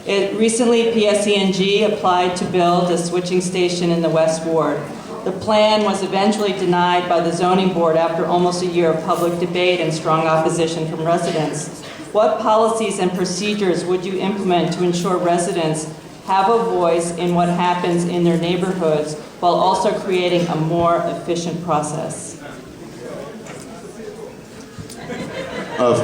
Recently, PSE&G applied to build a switching station in the West Ward. The plan was eventually denied by the zoning board after almost a year of public debate and strong opposition from residents. What policies and procedures would you implement to ensure residents have a voice in what happens in their neighborhoods while also creating a more efficient process?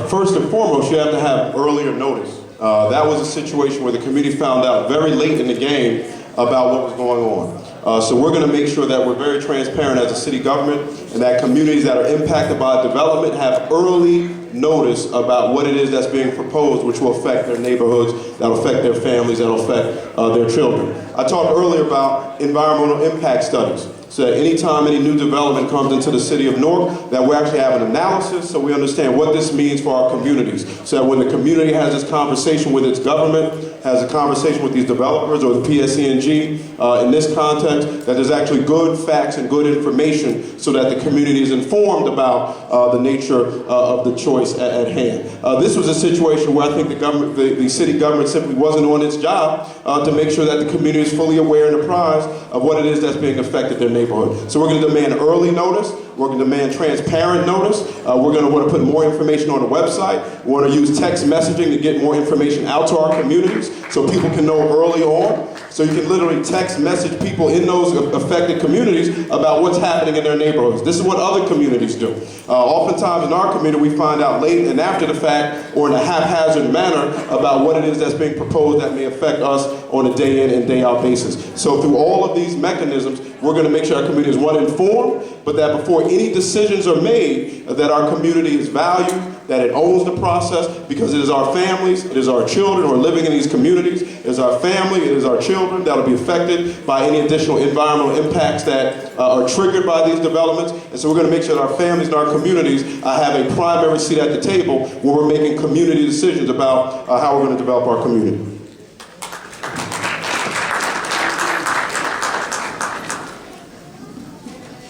First and foremost, you have to have earlier notice. That was a situation where the community found out very late in the game about what was going on. So we're going to make sure that we're very transparent as a city government and that communities that are impacted by development have early notice about what it is that's being proposed, which will affect their neighborhoods, that'll affect their families, that'll affect their children. I talked earlier about environmental impact studies. So that anytime any new development comes into the city of Newark, that we actually have an analysis so we understand what this means for our communities. So that when the community has this conversation with its government, has a conversation with these developers or the PSE&G in this context, that there's actually good facts and good information so that the community is informed about the nature of the choice at hand. This was a situation where I think the city government simply wasn't on its job to make sure that the community is fully aware and apprised of what it is that's being affected their neighborhood. So we're going to demand early notice. We're going to demand transparent notice. We're going to want to put more information on the website. We want to use text messaging to get more information out to our communities so people can know early on. So you can literally text message people in those affected communities about what's happening in their neighborhoods. This is what other communities do. Oftentimes in our community we find out late and after the fact or in a haphazard manner about what it is that's being proposed that may affect us on a day in and day out basis. So through all of these mechanisms, we're going to make sure our community is, one, informed, but that before any decisions are made, that our community is valued, that it owns the process, because it is our families, it is our children who are living in these communities, it is our family, it is our children that will be affected by any additional environmental impacts that are triggered by these developments. And so we're going to make sure that our families and our communities have a primary seat at the table when we're making community decisions about how we're going to develop our community.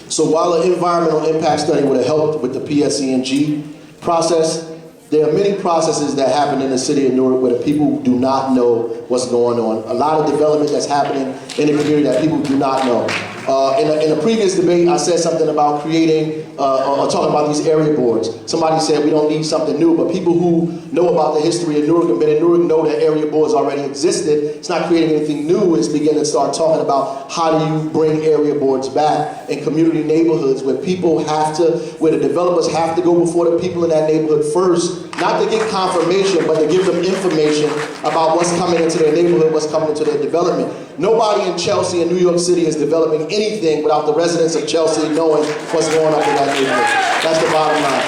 So while an environmental impact study would have helped with the PSE&G process, there are many processes that happen in the city of Newark where the people do not know what's going on. A lot of development that's happening in the community that people do not know. In a previous debate, I said something about creating or talking about these area boards. Somebody said we don't need something new, but people who know about the history of Newark and been in Newark know that area boards already existed. It's not creating anything new. It's beginning to start talking about how do you bring area boards back in community neighborhoods where people have to, where the developers have to go before the people in that neighborhood first, not to get confirmation, but to give them information about what's coming into their neighborhood, what's coming into their development. Nobody in Chelsea and New York City is developing anything without the residents of Chelsea knowing what's going on in that neighborhood. That's the bottom line.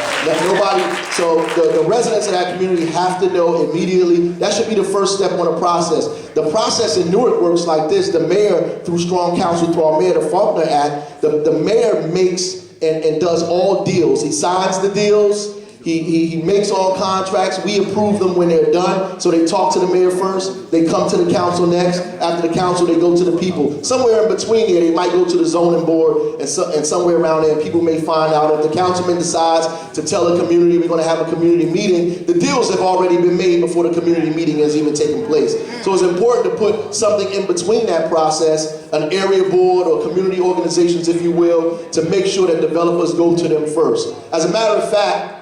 So the residents of that community have to know immediately. That should be the first step on the process. The process in Newark works like this. The mayor, through strong counsel through our mayor, the Faulkner Act, the mayor makes and does all deals. He signs the deals. He makes all contracts. We approve them when they're done. So they talk to the mayor first. They come to the council next. After the council, they go to the people. Somewhere in between there, they might go to the zoning board, and somewhere around there, people may find out if the councilman decides to tell the community we're going to have a community meeting. The deals have already been made before the community meeting has even taken place. So it's important to put something in between that process, an area board or community organizations, if you will, to make sure that developers go to them first. As a matter of fact,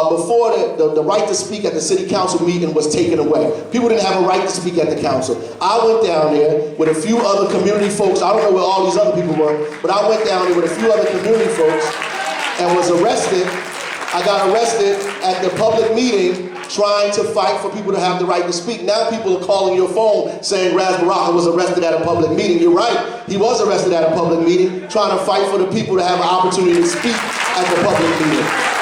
before the right to speak at the city council meeting was taken away. People didn't have a right to speak at the council. I went down there with a few other community folks. I don't know where all these other people were, but I went down there with a few other community folks and was arrested. I got arrested at the public meeting trying to fight for people to have the right to speak. Now people are calling your phone saying Baraka was arrested at a public meeting. You're right, he was arrested at a public meeting trying to fight for the people to have an opportunity to speak at the public meeting.